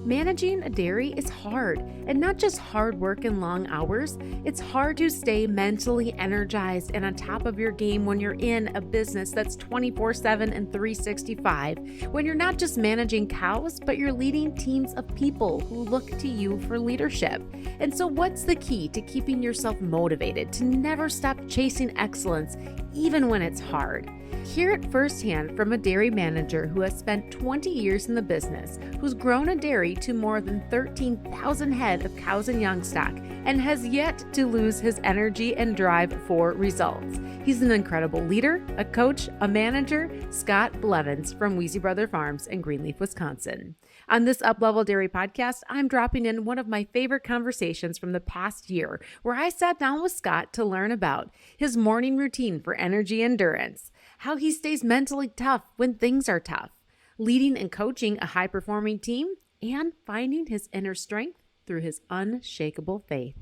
Managing a dairy is hard, and not just hard work and long hours. It's hard to stay mentally energized and on top of your game when you're in a business that's 24/7 and 365. When you're not just managing cows, but you're leading teams of people who look to you for leadership. And so what's the key to keeping yourself motivated to never stop chasing excellence, even when it's hard? Hear it firsthand from a dairy manager who has spent 20 years in the business, who's grown a dairy to more than 13,000 head of cows and youngstock, and has yet to lose his energy and drive for results. He's an incredible leader, a coach, a manager, Scott Blevins from Wiese Bros Farms in Greenleaf, Wisconsin. On this Uplevel Dairy podcast, I'm dropping in one of my favorite conversations from the past year, where I sat down with Scott to learn about his morning routine for energy endurance, how he stays mentally tough when things are tough, leading and coaching a high-performing team, and finding his inner strength through his unshakable faith.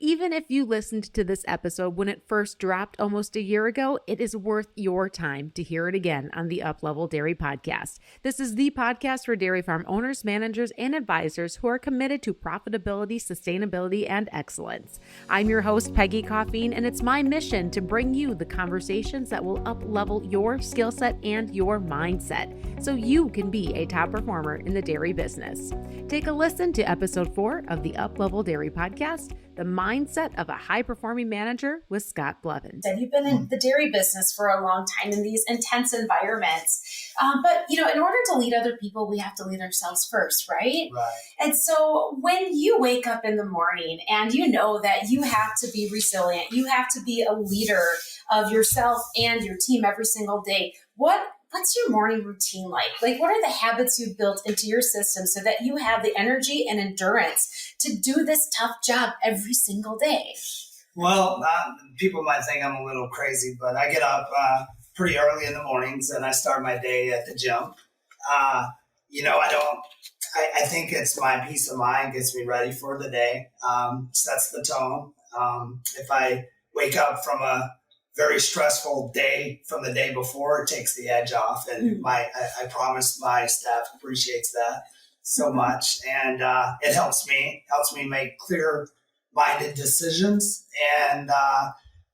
Even if you listened to this episode when it first dropped almost a year ago, it is worth your time to hear it again on the Uplevel Dairy podcast. This is the podcast for dairy farm owners, managers, and advisors who are committed to profitability, sustainability, and excellence. I'm your host, Peggy Coffeen, and it's my mission to bring you the conversations that will uplevel your skill set and your mindset so you can be a top performer in the dairy business. Take a listen to episode 4 of the Uplevel Dairy podcast, The Mindset of a High-Performing Manager with Scott Blevins. You've been in the dairy business for a long time in these intense environments. But, in order to lead other people, we have to lead ourselves first, right? Right. And so when you wake up in the morning and you know that you have to be resilient, you have to be a leader of yourself and your team every single day, what's your morning routine like? Like, what are the habits you've built into your system so that you have the energy and endurance to do this tough job every single day? Well, people might think I'm a little crazy, but I get up pretty early in the mornings and I start my day at the gym. I think it's my peace of mind gets me ready for the day, sets the tone. If I wake up from a very stressful day from the day before, it takes the edge off, and I promise my staff appreciates that so much, and it helps me make clear-minded decisions and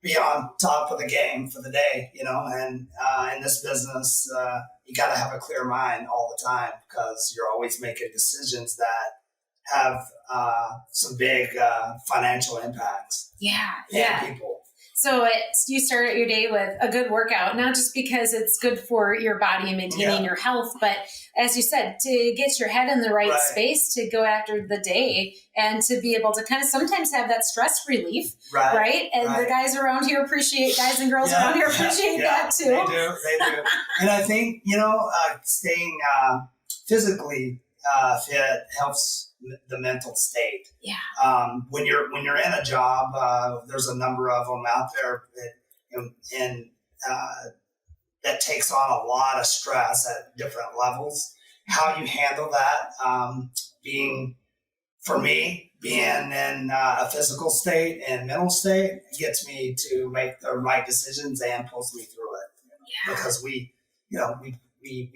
be on top of the game for the day, and in this business, you got to have a clear mind all the time because you're always making decisions that have some big financial impacts. Yeah. People. So you start your day with a good workout, not just because it's good for your body and maintaining your health, but as you said, to get your head in the right space to go after the day and to be able to kind of sometimes have that stress relief, right? And the guys and girls around here appreciate that too. They do. And I think, staying physically fit helps the mental state. When you're in a job, there's a number of them out there that takes on a lot of stress at different levels. How you handle that, being in a physical state and mental state gets me to make the right decisions and pulls me through it. Because we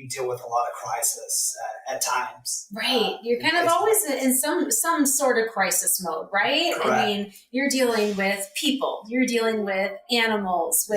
deal with a lot of crisis at times. Right. You're kind of always in some sort of crisis mode, right? Correct. I mean, you're dealing with people, you're dealing with animals,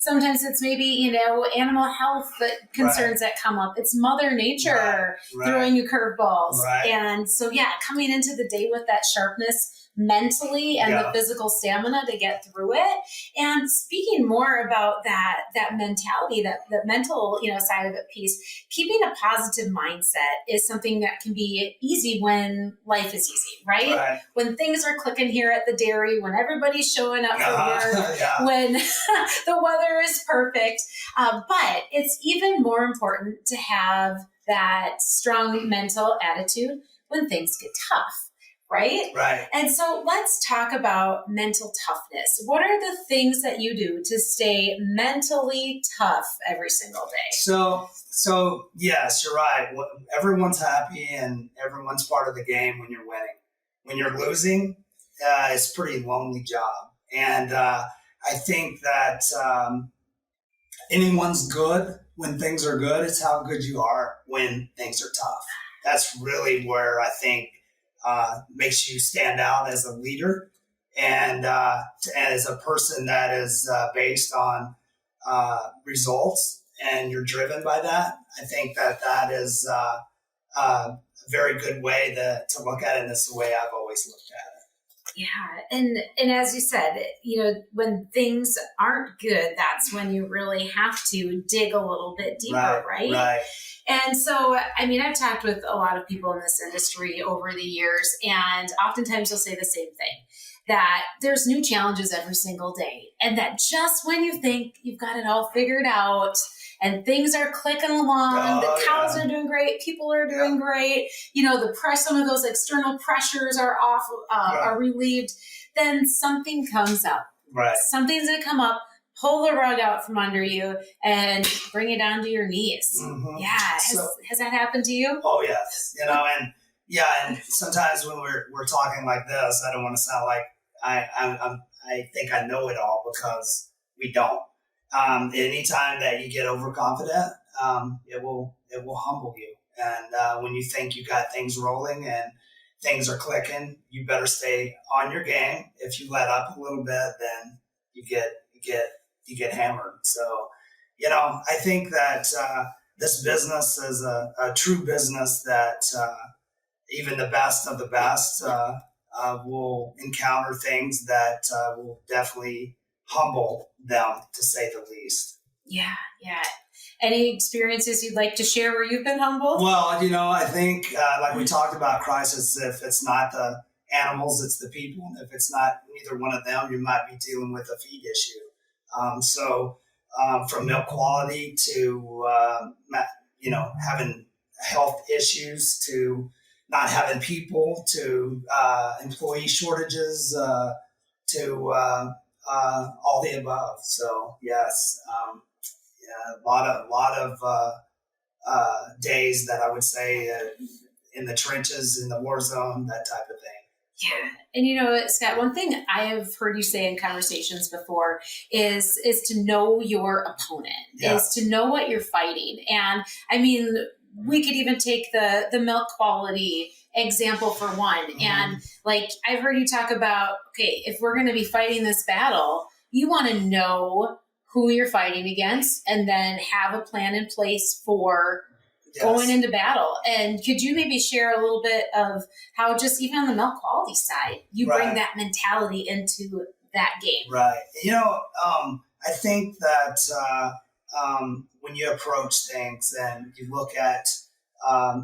sometimes it's maybe, animal health concerns that come up. It's Mother Nature throwing you curveballs. And so, coming into the day with that sharpness mentally and the physical stamina to get through it. And speaking more about that mentality, that mental, side of it piece, keeping a positive mindset is something that can be easy when life is easy, right? When things are clicking here at the dairy, when everybody's showing up for work, when the weather is perfect. But it's even more important to have that strong mental attitude when things get tough. Right. And so let's talk about mental toughness. What are the things that you do to stay mentally tough every single day? So yes, you're right. Everyone's happy and everyone's part of the game when you're winning. When you're losing, it's a pretty lonely job. And I think that anyone's good when things are good. It's how good you are when things are tough. that's really where I think makes you stand out as a leader and as a person that is based on results, and you're driven by that. I think that is a very good way to look at it, and it's the way I've always looked at it. Yeah. And as you said, when things aren't good, that's when you really have to dig a little bit deeper, right? Right. And so, I've talked with a lot of people in this industry over the years, and oftentimes they'll say the same thing, that there's new challenges every single day. And that just when you think you've got it all figured out and things are clicking along, the cows are doing great, people are doing great, some of those external pressures are off, are relieved, then something comes up. Right. Something's going to come up, pull the rug out from under you and bring it down to your knees. Mm-hmm. Yeah. Has that happened to you? Oh, yes. And sometimes when we're talking like this, I don't want to sound like I think I know it all, because we don't. Anytime that you get overconfident, it will humble you. And when you think you got things rolling and things are clicking, you better stay on your game. If you let up a little bit, then you get hammered. So, I think that this business is a true business that even the best of the best will encounter things that will definitely humble them, to say the least. Yeah. Any experiences you'd like to share where you've been humbled? Well, I think like we talked about crisis, if it's not the animals, it's the people. If it's not neither one of them, you might be dealing with a feed issue. So from milk quality to, having health issues, to not having people, to employee shortages, to all the above. So yes, a lot of days that I would say in the trenches, in the war zone, that type of thing. Yeah. And Scott, one thing I have heard you say in conversations before is to know your opponent, is to know what you're fighting. And we could even take the milk quality example for one. Mm-hmm. And I've heard you talk about, okay, if we're going to be fighting this battle, you want to know who you're fighting against and then have a plan in place for going into battle. And could you maybe share a little bit of how, just even on the milk quality side, you bring that mentality into that game? Right. I think that when you approach things and you look at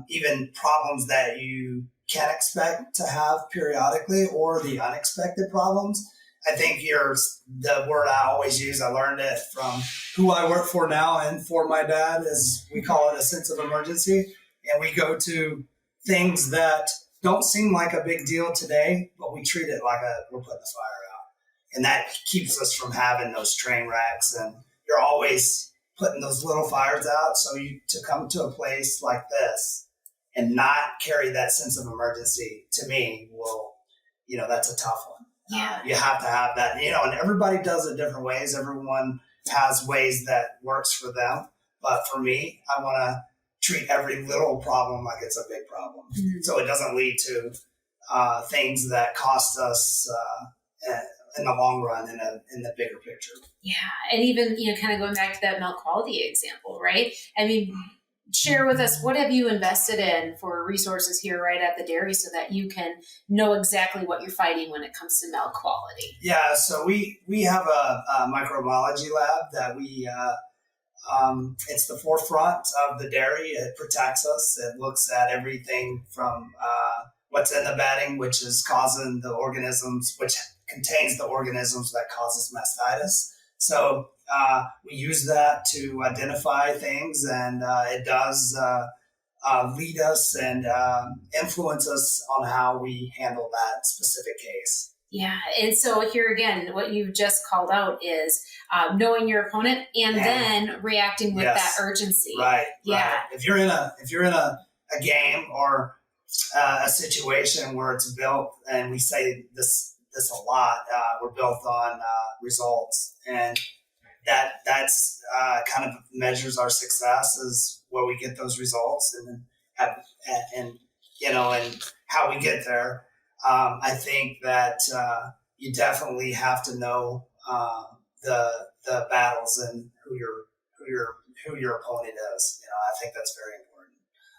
even problems that you can expect to have periodically, or the unexpected problems, I think the word I always use, I learned it from who I work for now and for my dad, is we call it a sense of emergency. And we go to things that don't seem like a big deal today, but we treat it like we're putting the fire out. And that keeps us from having those train wrecks. And you're always putting those little fires out. So to come to a place like this and not carry that sense of emergency, to me, that's a tough one. Yeah. You have to have that, and everybody does it different ways. Everyone has ways that works for them. But for me, I want to treat every little problem like it's a big problem. Mm-hmm. So it doesn't lead to things that cost us in the long run, in the bigger picture. Yeah. And even, kind of going back to that milk quality example, right? Share with us, what have you invested in for resources here right at the dairy so that you can know exactly what you're fighting when it comes to milk quality? Yeah, so we have a microbiology lab that we it's the forefront of the dairy. It protects us. It looks at everything from what's in the bedding, which is causing the organisms, which contains the organisms that causes mastitis. So we use that to identify things, and it does lead us and influence us on how we handle that specific case. Yeah. And so here again, what you've just called out is knowing your opponent and then reacting with that urgency. Right. Yeah. Right. If you're in a game or a situation where it's built, and we say this a lot, we're built on results, and that's kind of measures our success, is where we get those results. And and how we get there. I think that you definitely have to know the battles and who your opponent is. I think that's very important.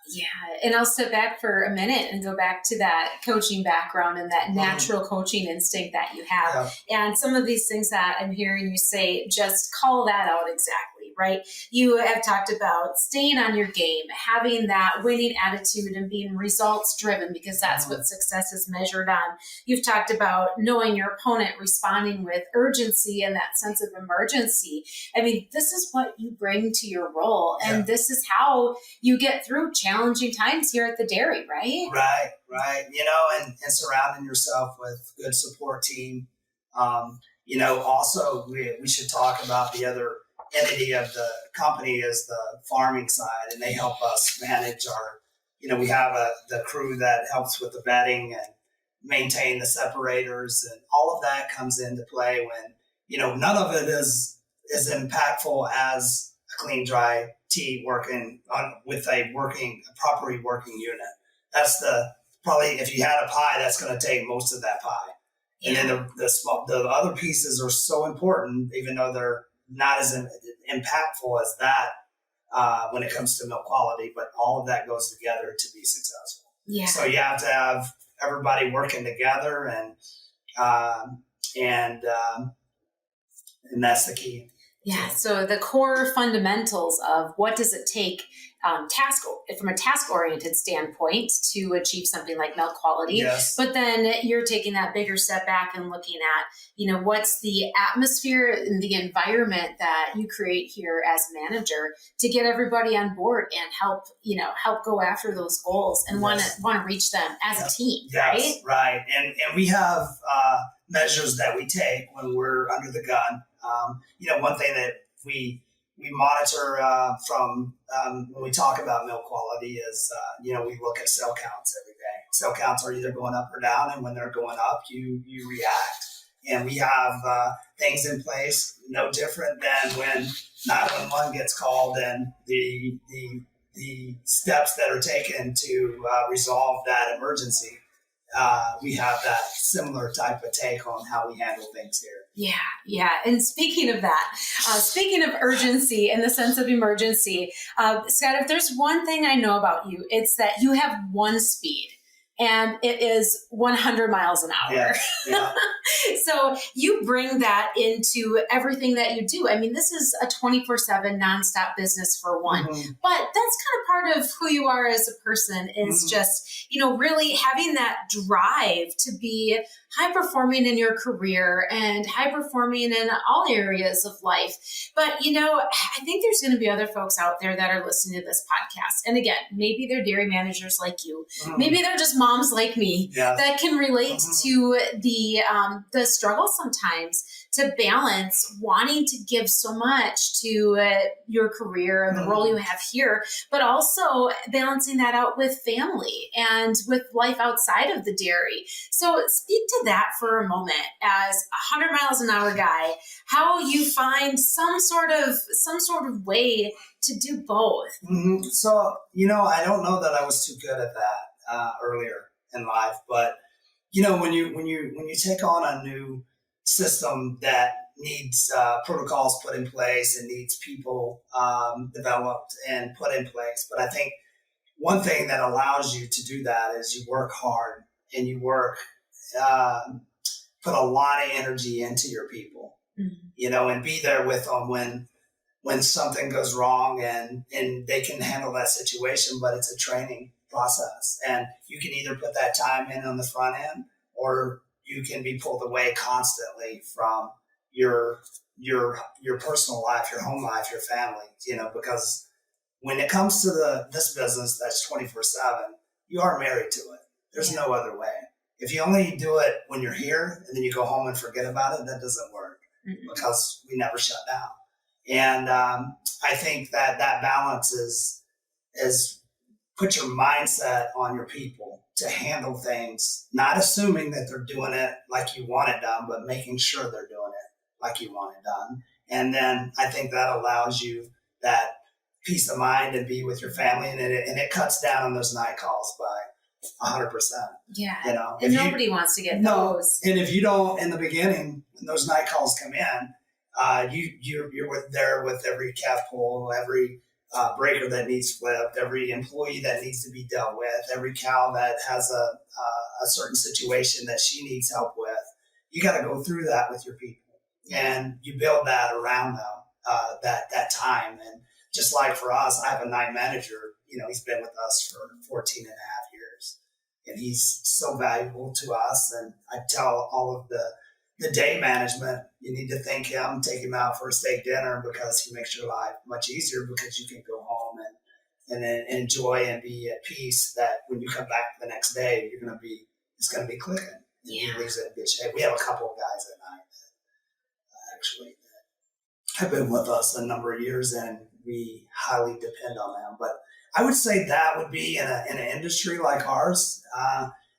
Yeah. And I'll step back for a minute and go back to that coaching background and that natural coaching instinct that you have. Yeah. And some of these things that I'm hearing you say, just call that out exactly, right? You have talked about staying on your game, having that winning attitude and being results driven, because that's what success is measured on. You've talked about knowing your opponent, responding with urgency and that sense of emergency. I mean, this is what you bring to your role. And this is how you get through challenging times here at the dairy, right? Right. And surrounding yourself with good support team. Also we should talk about the other entity of the company is the farming side, and they help us manage our, we have the crew that helps with the bedding and maintain the separators, and all of that comes into play when, none of it is as impactful as a clean, dry tea working with a properly working unit. That's probably if you had a pie, that's going to take most of that pie. And then the other pieces are so important, even though they're not as impactful as that when it comes to milk quality, but all of that goes together to be successful. Yeah. So you have to have everybody working together, and that's the key. Yeah. So the core fundamentals of what does it take from a task-oriented standpoint to achieve something like milk quality. Yes. But then you're taking that bigger step back and looking at, what's the atmosphere and the environment that you create here as manager to get everybody on board and help go after those goals and want to reach them as a team. Yes, right. And we have measures that we take when we're under the gun. One thing that we monitor from when we talk about milk quality is, we look at cell counts every day. Cell counts are either going up or down, and when they're going up, you react. And we have things in place no different than when 911 gets called and the steps that are taken to resolve that emergency. We have that similar type of take on how we handle things here. Yeah. And speaking of that, speaking of urgency and the sense of emergency, Scott, if there's one thing I know about you, it's that you have one speed, and it is 100 miles an hour. Yeah. So you bring that into everything that you do. I mean, this is a 24/7 nonstop business for one, but that's kind of part of who you are as a person is just, really having that drive to be high performing in your career and high performing in all areas of life. But, I think there's going to be other folks out there that are listening to this podcast. And again, maybe they're dairy managers like you. Maybe they're just moms like me that can relate to the struggle sometimes to balance wanting to give so much to your career and the role you have here, but also balancing that out with family and with life outside of the dairy. So speak to that for a moment as a 100 miles an hour guy, how you find some sort of way to do both. So, I don't know that I was too good at that earlier in life, but when you take on a new system that needs protocols put in place and needs people developed and put in place. But I think one thing that allows you to do that is you work hard and you put a lot of energy into your people, and be there with them when something goes wrong and they can handle that situation, but it's a training process. And you can either put that time in on the front end, or you can be pulled away constantly from your personal life, your home life, your family, because when it comes to this business that's 24/7, you are married to it. There's no other way. If you only do it when you're here and then you go home and forget about it, that doesn't work because we never shut down. And I think that balance is put your mindset on your people to handle things, not assuming that they're doing it like you want it done, but making sure they're doing it like you want it done. And then I think that allows you that peace of mind and be with your family, and it cuts down on those night calls by 100%. Yeah. You know, and nobody wants to get those. And if you don't, in the beginning, when those night calls come in, you're there with every calf pull, every breaker that needs flipped, every employee that needs to be dealt with, every cow that has a certain situation that she needs help with. You got to go through that with your people, and you build that around them, that time. And just like for us, I have a night manager. You know, he's been with us for 14 and a half years, and he's so valuable to us. And I tell all of the day management, you need to thank him, take him out for a steak dinner, because he makes your life much easier, because you can go home and then enjoy and be at peace, that when you come back the next day, it's going to be clicking. And he leaves it in good shape. We have a couple of guys at night that actually have been with us a number of years, and we highly depend on them. But I would say that would be in an industry like ours.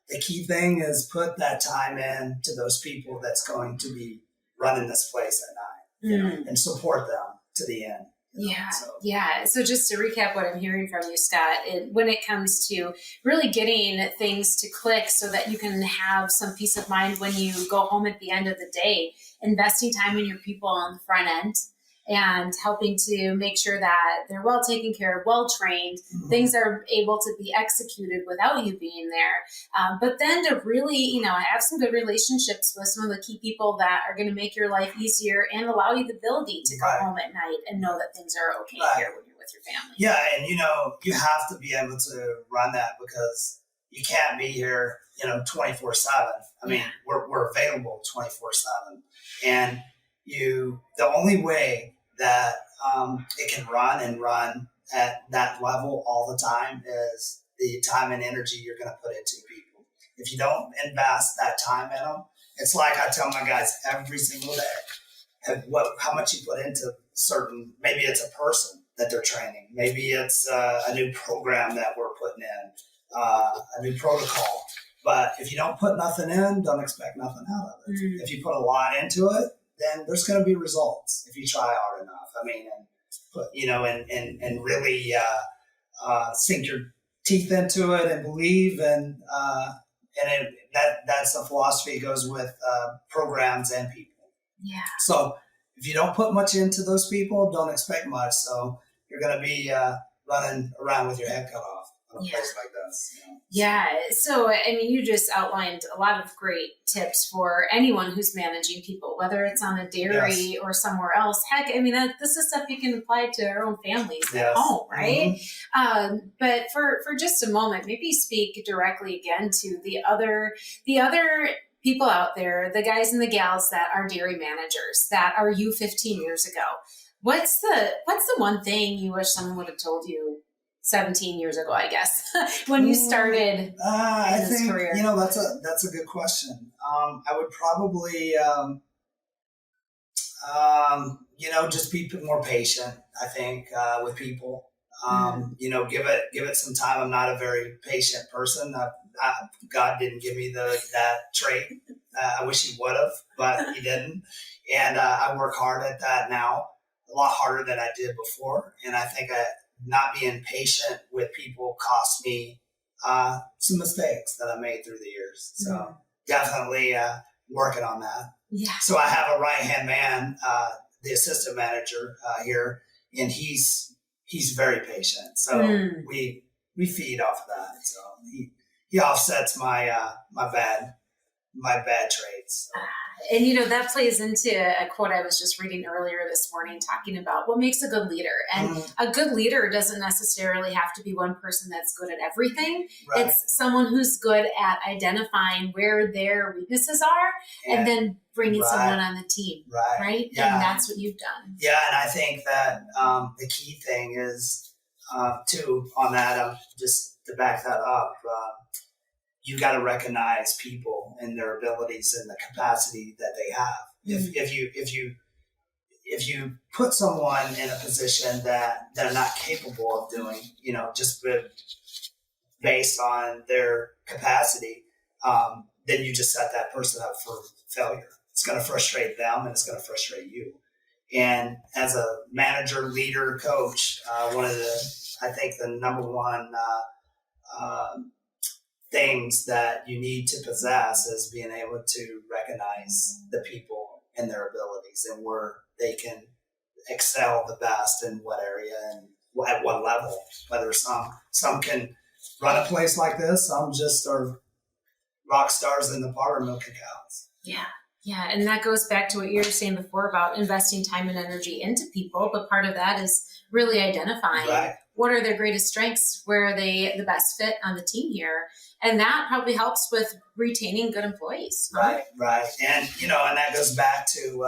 The key thing is put that time in to those people that's going to be running this place at night, you know, and support them to the end. Yeah. So just to recap what I'm hearing from you, Scott, when it comes to really getting things to click so that you can have some peace of mind when you go home at the end of the day, investing time in your people on the front end and helping to make sure that they're well taken care of, well trained, things are able to be executed without you being there. But then to really, have some good relationships with some of the key people that are going to make your life easier and allow you the ability to go home at night and know that things are okay here when you're with your family. Yeah, and you have to be able to run that, because you can't be here, 24/7. I mean, we're available 24/7, and the only way that it can run at that level all the time is the time and energy you're going to put into people. If you don't invest that time in them, it's like I tell my guys every single day, how much you put into maybe it's a person that they're training, maybe it's a new program that we're putting in, a new protocol. But if you don't put nothing in, don't expect nothing out of it. If you put a lot into it, then there's going to be results if you try hard enough. I mean, and really sink your teeth into it and believe, and that's the philosophy. It goes with programs and people. Yeah. So if you don't put much into those people, don't expect much. So you're going to be running around with your head cut off in a place like this. Yeah. So, you just outlined a lot of great tips for anyone who's managing people, whether it's on a dairy or somewhere else. Heck, this is stuff you can apply to our own families at home, right? But for just a moment, maybe speak directly again to the other people out there, the guys and the gals that are dairy managers that are you 15 years ago. What's the one thing you wish someone would have told you 17 years ago, I guess, when you started this career? That's a good question. I would probably, just be more patient, I think, with people. Give it some time. I'm not a very patient person. God didn't give me that trait. I wish he would have, but he didn't. And I work hard at that now, a lot harder than I did before. And I think not being patient with people cost me some mistakes that I made through the years. So definitely working on that. Yeah. So I have a right-hand man, the assistant manager here, and he's very patient. So we feed off of that. So he offsets my bad traits. So. And, that plays into a quote I was just reading earlier this morning, talking about what makes a good leader. And a good leader doesn't necessarily have to be one person that's good at everything. Right. It's someone who's good at identifying where their weaknesses are and then bringing someone on the team. Right? Yeah. And that's what you've done. Yeah. And I think that the key thing is, too, on that, just to back that up, you got to recognize people and their abilities and the capacity that they have. If you put someone in a position that they're not capable of doing, just based on their capacity, then you just set that person up for failure. It's going to frustrate them and it's going to frustrate you. And as a manager, leader, coach, I think the number one things that you need to possess is being able to recognize the people and their abilities and where they can excel the best in what area and at what level. Whether some can run a place like this, some just are rock stars in the parlor milking cows. Yeah. Yeah. And that goes back to what you were saying before about investing time and energy into people. But part of that is really identifying what are their greatest strengths, where are they the best fit on the team here. And that probably helps with retaining good employees. Right. And, and that goes back to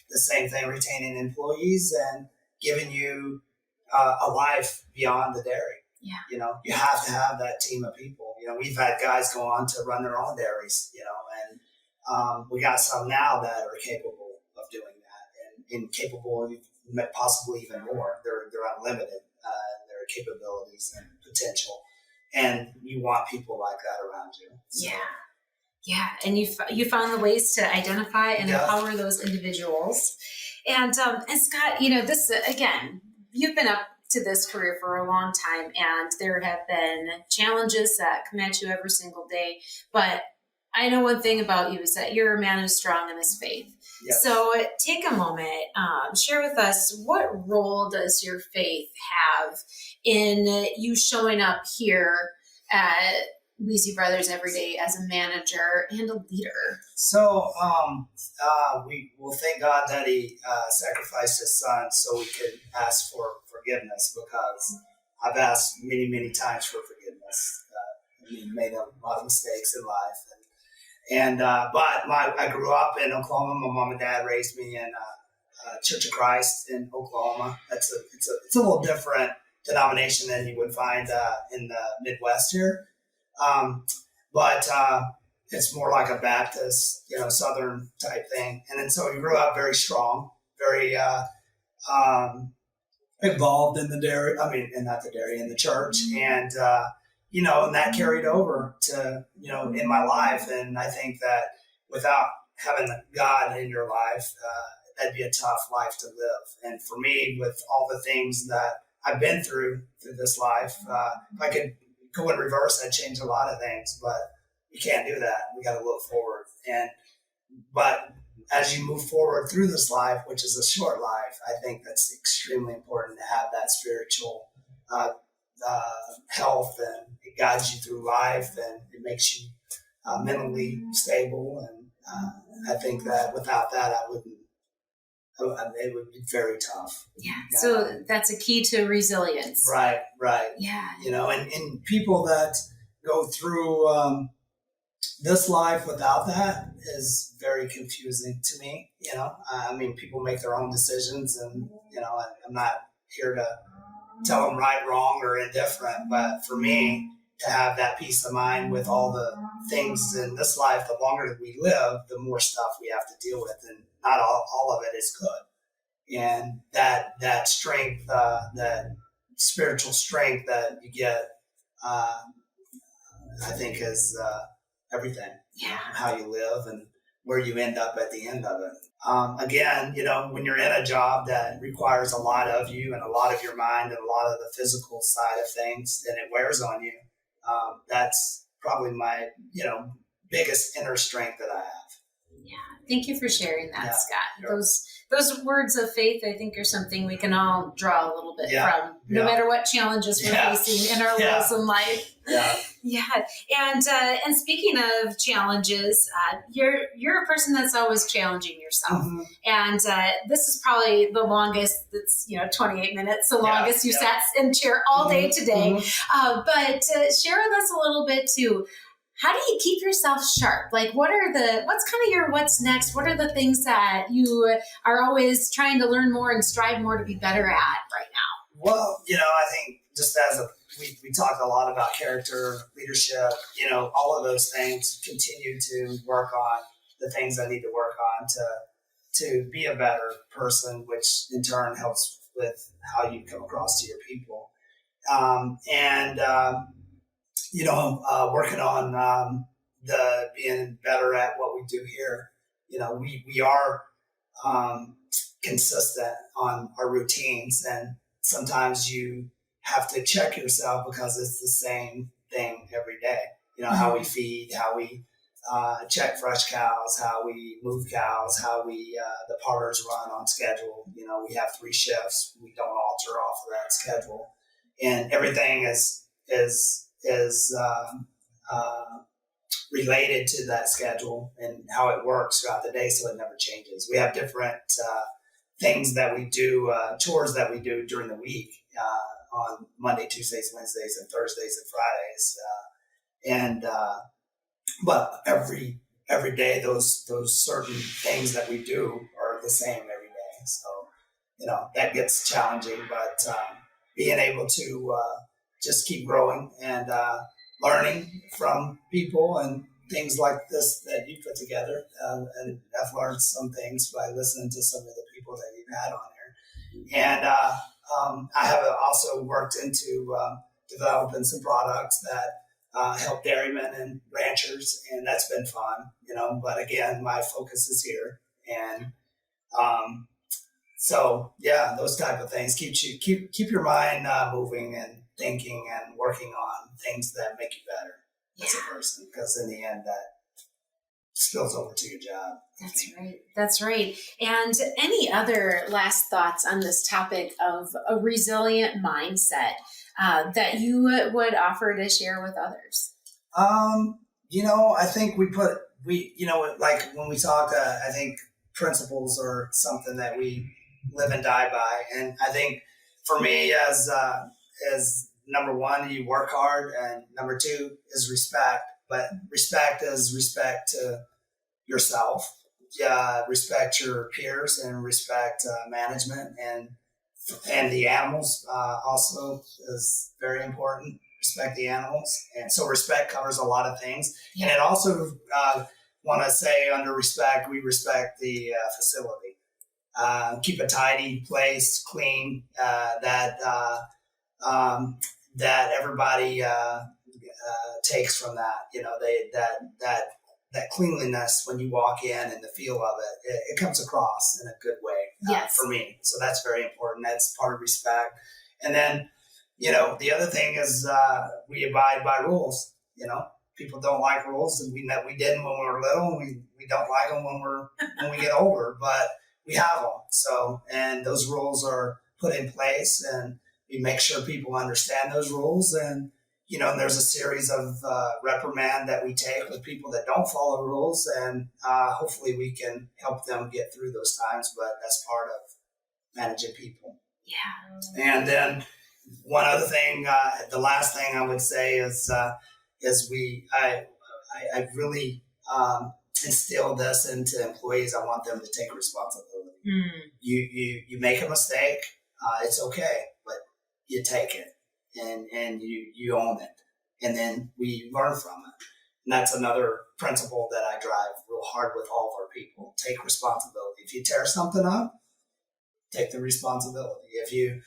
the same thing, retaining employees and giving you a life beyond the dairy. Yeah. You have to have that team of people. We've had guys go on to run their own dairies, and we got some now that are capable of doing that and capable of possibly even more. They're unlimited, their capabilities and potential. And you want people like that around you. So. Yeah. And you found the ways to identify and empower those individuals. And Scott, this, again, you've been up to this career for a long time, and there have been challenges that come at you every single day. But I know one thing about you is that you're a man who's strong in his faith. Yes. So take a moment, share with us, what role does your faith have in you showing up here at Wiese Brothers every day as a manager and a leader? So we will thank God that he sacrificed his son so we could ask for forgiveness, because I've asked many, many times for forgiveness. Made a lot of mistakes in life. But I grew up in Oklahoma. My mom and dad raised me in Church of Christ in Oklahoma. It's a little different denomination than you would find in the Midwest here. But it's more like a Baptist, Southern type thing. And then so we grew up very strong, very involved in the dairy. In the church. And, and that carried over to, in my life. And I think that without having God in your life, that'd be a tough life to live. And for me, with all the things that I've been through this life, if I could go in reverse, I'd change a lot of things, but you can't do that. We got to look forward. But as you move forward through this life, which is a short life, I think that's extremely important to have that spiritual health, and it guides you through life, and it makes you mentally stable. And I think that without that, it would be very tough. Yeah. So that's a key to resilience. Right. Yeah. And people that go through this life without that is very confusing to me. People make their own decisions, and, I'm not here to tell them right, wrong, or indifferent. But for me, to have that peace of mind with all the things in this life, the longer that we live, the more stuff we have to deal with, and not all of it is good. And that strength, that spiritual strength that you get, I think is everything. Yeah. How you live and where you end up at the end of it. Again, when you're in a job that requires a lot of you and a lot of your mind and a lot of the physical side of things, and it wears on you, that's probably my, biggest inner strength that I have. Yeah. Thank you for sharing that, Scott. Sure. Those words of faith, I think, are something we can all draw a little bit from, no matter what challenges we're facing in our roles in life. Yeah. And speaking of challenges, you're a person that's always challenging yourself. Mm-hmm. And this is probably the longest. It's 28 minutes, the longest you sat in chair all day today. Mm-hmm. But share with us a little bit too. How do you keep yourself sharp? Like, what's kind of your what's next? What are the things that you are always trying to learn more and strive more to be better at right now? Well, I think just we talked a lot about character, leadership, all of those things, continue to work on the things I need to work on to be a better person, which in turn helps with how you come across to your people. Working on being better at what we do here. We are consistent on our routines. And sometimes you have to check yourself because it's the same thing every day. You know, how we feed, how we check fresh cows, how we move cows, how we the parlors run on schedule. You know, we have 3 shifts. We don't alter off of that schedule, and everything is related to that schedule and how it works throughout the day, so it never changes. We have different things that we do, chores that we do during the week on Monday, Tuesdays, Wednesdays, and Thursdays and Fridays, but every day those certain things that we do are the same every day. So, you know, that gets challenging, but being able to just keep growing and learning from people and things like this that you put together. And I've learned some things by listening to some of the people that you've had on here. And I have also worked into developing some products that help dairymen and ranchers, and that's been fun, you know. But again, my focus is here, and so yeah, those type of things keep your mind moving and thinking and working on things that make you better as a person, because in the end, that spills over to your job. That's right. That's right. And any other last thoughts on this topic of a resilient mindset that you would offer to share with others? You know, I think like when we talk, I think principles are something that we live and die by. And I think for me, as number one, you work hard, and number two is respect. But respect is respect to yourself. Respect your peers and respect management and the animals also is very important. Respect the animals. And so respect covers a lot of things. Yeah. And it also want to say under respect, we respect the facility. Keep a tidy place, clean, that everybody takes from that. You know, that cleanliness when you walk in and the feel of it comes across in a good way for me. So that's very important. That's part of respect. And then, you know, the other thing is we abide by rules. You know, people don't like rules, and we didn't when we were little. And we don't like them when we get older, but we have them. So, and those rules are put in place, and we make sure people understand those rules. And you know, there's a series of reprimand that we take with people that don't follow rules, and hopefully we can help them get through those times. But that's part of managing people. Yeah. And then one other thing, the last thing I would say is I really instill this into employees. I want them to take responsibility. You make a mistake, it's okay, but you take it. And you own it, and then we learn from it. And that's another principle that I drive real hard with all of our people. Take responsibility. If you tear something up, take the responsibility. If you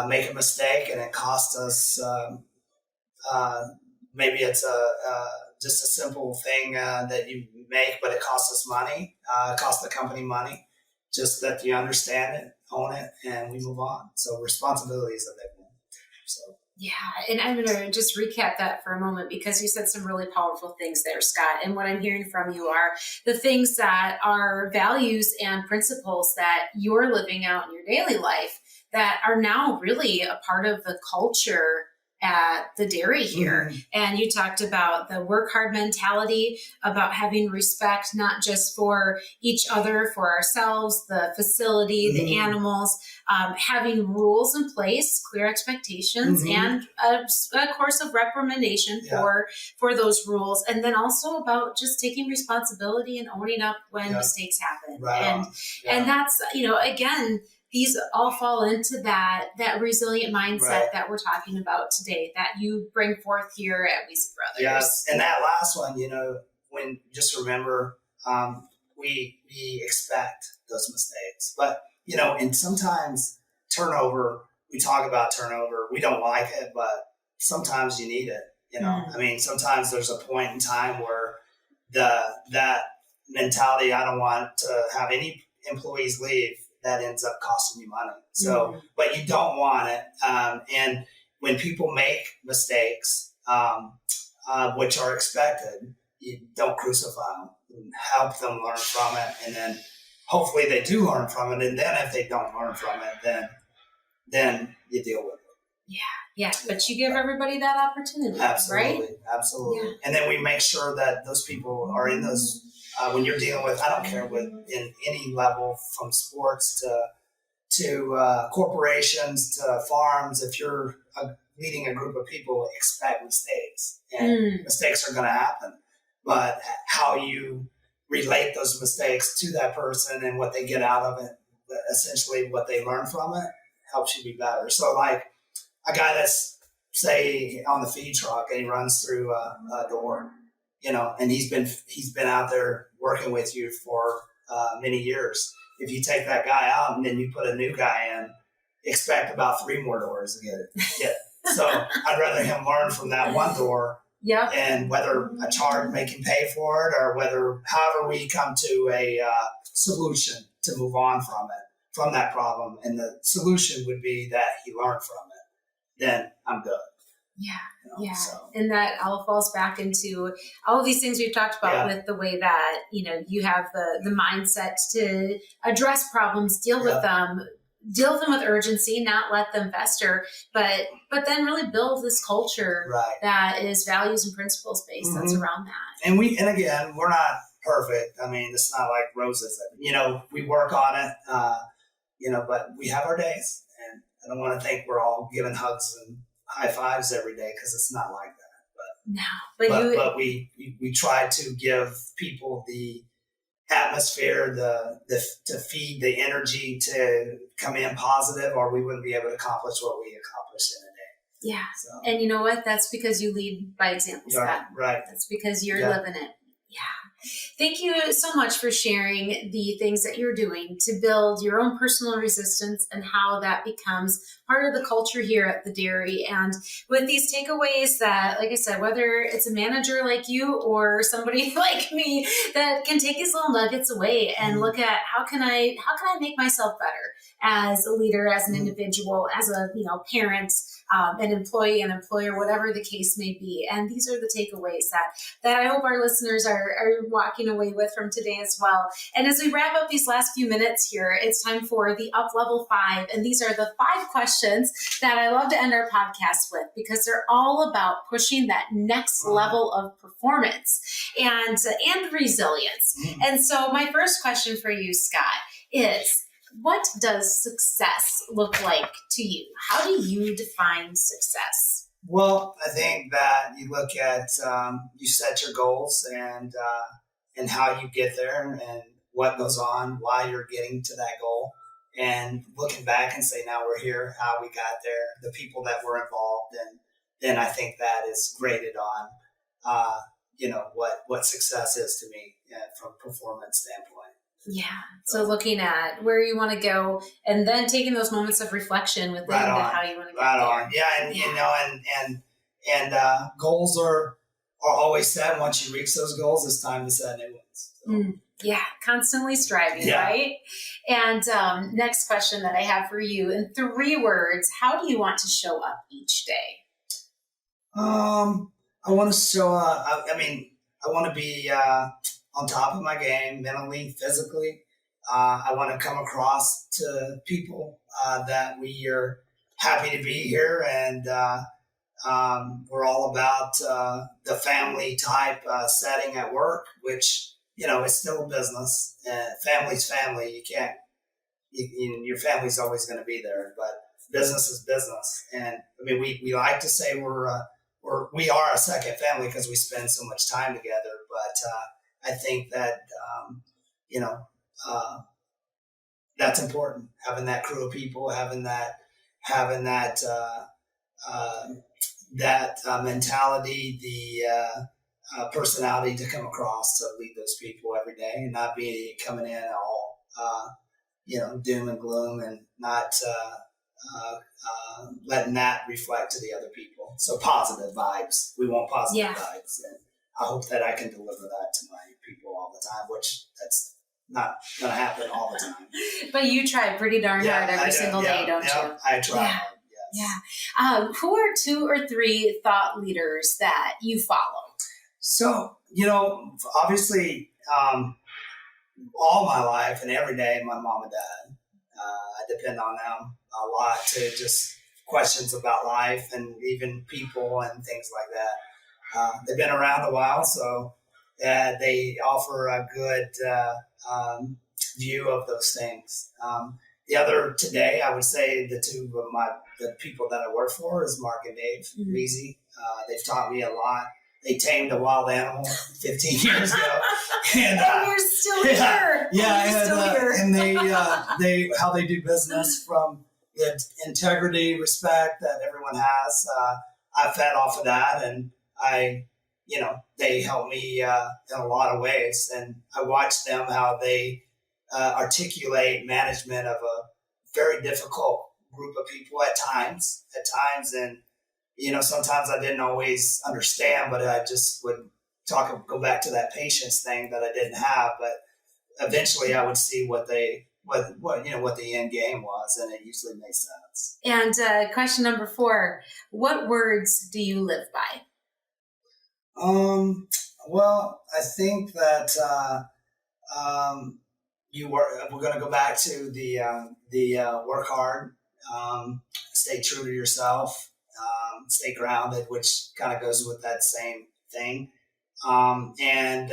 make a mistake and it costs us, maybe it's just a simple thing that you make, but it costs us money, costs the company money, just that you understand it, own it, and we move on. So responsibility is a big one. So. Yeah. And I'm going to just recap that for a moment, because you said some really powerful things there, Scott. And what I'm hearing from you are the things that are values and principles that you're living out in your daily life that are now really a part of the culture at the dairy here. And you talked about the work hard mentality, about having respect, not just for each other, for ourselves, the facility, the animals, having rules in place, clear expectations, and a course of reprimandation for those rules. And then also about just taking responsibility and owning up when mistakes happen. Right. And that's, you know, again, these all fall into that resilient mindset that we're talking about today, that you bring forth here at Wiese Brothers. Yes, and that last one, you know, when just remember, we expect those mistakes, but you know, and sometimes turnover. We talk about turnover. We don't like it, but sometimes you need it. You know, I mean, sometimes there's a point in time where that mentality. I don't want to have any employees leave. that ends up costing you money. So, but you don't want it. And when people make mistakes, which are expected, you don't crucify them. Help them learn from it, and then hopefully they do learn from it. And then if they don't learn from it, then you deal with it. Yeah. But you give everybody that opportunity, absolutely, right? Absolutely. Yeah. And then we make sure that those people are in those. When you're dealing with, I don't care what in any level, from sports to corporations to farms. If you're leading a group of people, expect mistakes, and mistakes are going to happen. But how you relate those mistakes to that person and what they get out of it, essentially what they learn from it, helps you be better. So like a guy that's, say, on the feed truck and he runs through a door, and he's been out there working with you for many years. If you take that guy out and then you put a new guy in, expect about 3 more doors to get it. So I'd rather him learn from that one door. Yeah. And whether a charge make him pay for it, or however we come to a solution to move on from that problem, and the solution would be that he learned from it, then I'm good. Yeah. So. And that all falls back into all of these things we've talked about with the way that, you have the mindset to address problems, deal with them with urgency, not let them fester, but then really build this culture that is values and principles based that's around that. And again, we're not perfect. I mean, it's not like roses. We work on it, but we have our days, and I don't want to think we're all giving hugs and high fives every day, because it's not like that. But we try to give people the atmosphere, to feed the energy to come in positive, or we wouldn't be able to accomplish what we accomplished in a day. Yeah. So. And you know what? That's because you lead by example, Scott. Right. That's because you're living it. Yeah. Thank you so much for sharing the things that you're doing to build your own personal resistance and how that becomes part of the culture here at the dairy. And with these takeaways that, like I said, whether it's a manager like you or somebody like me that can take these little nuggets away and look at how can I make myself better as a leader, as an individual, as a parent, an employee, an employer, whatever the case may be. And these are the takeaways that I hope our listeners are walking away with from today as well. And as we wrap up these last few minutes here, it's time for the Uplevel 5. And these are the 5 questions that I love to end our podcast with, because they're all about pushing that next level of performance and resilience. And so my first question for you, Scott, is, what does success look like to you? How do you define success? Well, I think that you look at, you set your goals and how you get there and what goes on, why you're getting to that goal, and looking back and say, now we're here, how we got there, the people that were involved. And then I think that is graded on, what success is to me from a performance standpoint. Yeah. So looking at where you want to go, and then taking those moments of reflection within how you want to get there. Yeah. And goals are always set. Once you reach those goals, it's time to set new ones. So. Yeah. Constantly striving, right? And next question that I have for you, in 3 words, how do you want to show up each day? I want to show up. I want to be on top of my game, mentally, physically. I want to come across to people that we are happy to be here, and we're all about the family type setting at work, which, it's still a business. Family's family. You can't, your family's always going to be there, but business is business. And we like to say we are a second family because we spend so much time together, but I think that, that's important. Having that crew of people, having that mentality, the personality to come across to lead those people every day, and not be coming in all, doom and gloom, and not letting that reflect to the other people. So positive vibes. We want positive vibes. And I hope that I can deliver that to my people all the time, which that's not going to happen all the time. But you try pretty darn hard every single day, don't you? I try. Yeah. Yes. Yeah. Who are 2 or 3 thought leaders that you follow? So, obviously, all my life and every day, my mom and dad, I depend on them a lot to just questions about life and even people and things like that. They've been around a while, so they offer a good view of those things. The other today, I would say the 2 of the people that I work for is Mark and Dave Wiese. They've taught me a lot. They tamed a wild animal 15 years ago, and you're still here. And they how they do business from the integrity, respect that everyone has. I fed off of that, and they help me in a lot of ways. And I watch them how they articulate management of a very difficult group of people at times, and sometimes I didn't always understand, but I just would go back to that patience thing that I didn't have. But eventually I would see what the end game was, and it usually makes sense. And question number 4, what words do you live by? Well, I think that we're going to go back to the work hard, stay true to yourself, stay grounded, which kind of goes with that same thing. And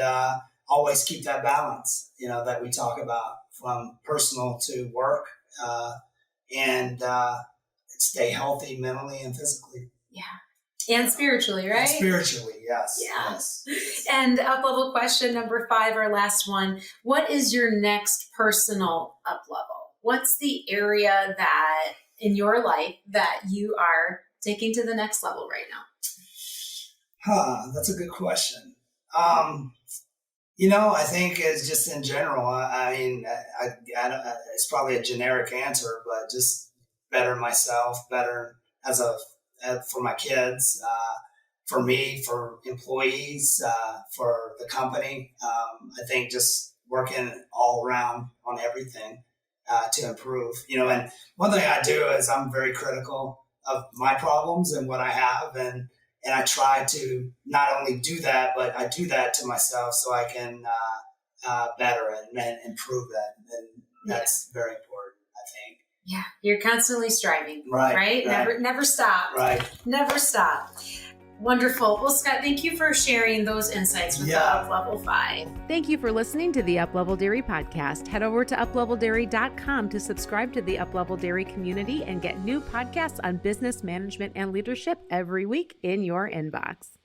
always keep that balance, that we talk about from personal to work, and stay healthy mentally and physically. Yeah. And spiritually, right? And spiritually, yes. Yeah. Yes. And up level question number 5, our last one. What is your next personal up level? What's the area that in your life that you are taking to the next level right now? That's a good question. I think it's just in general. I mean, it's probably a generic answer, but just better myself, better for my kids, for me, for employees, for the company. I think just working all around on everything to improve. And one thing I do is I'm very critical of my problems and what I have, and I try to not only do that, but I do that to myself so I can better it and improve that. And that's very important, I think. Yeah, you're constantly striving, right? Right. Never stop. Right. Never stop. Wonderful. Well, Scott, thank you for sharing those insights with the Up Level 5. Thank you for listening to the Uplevel Dairy podcast. Head over to upleveldairy.com to subscribe to the Uplevel Dairy community and get new podcasts on business management and leadership every week in your inbox.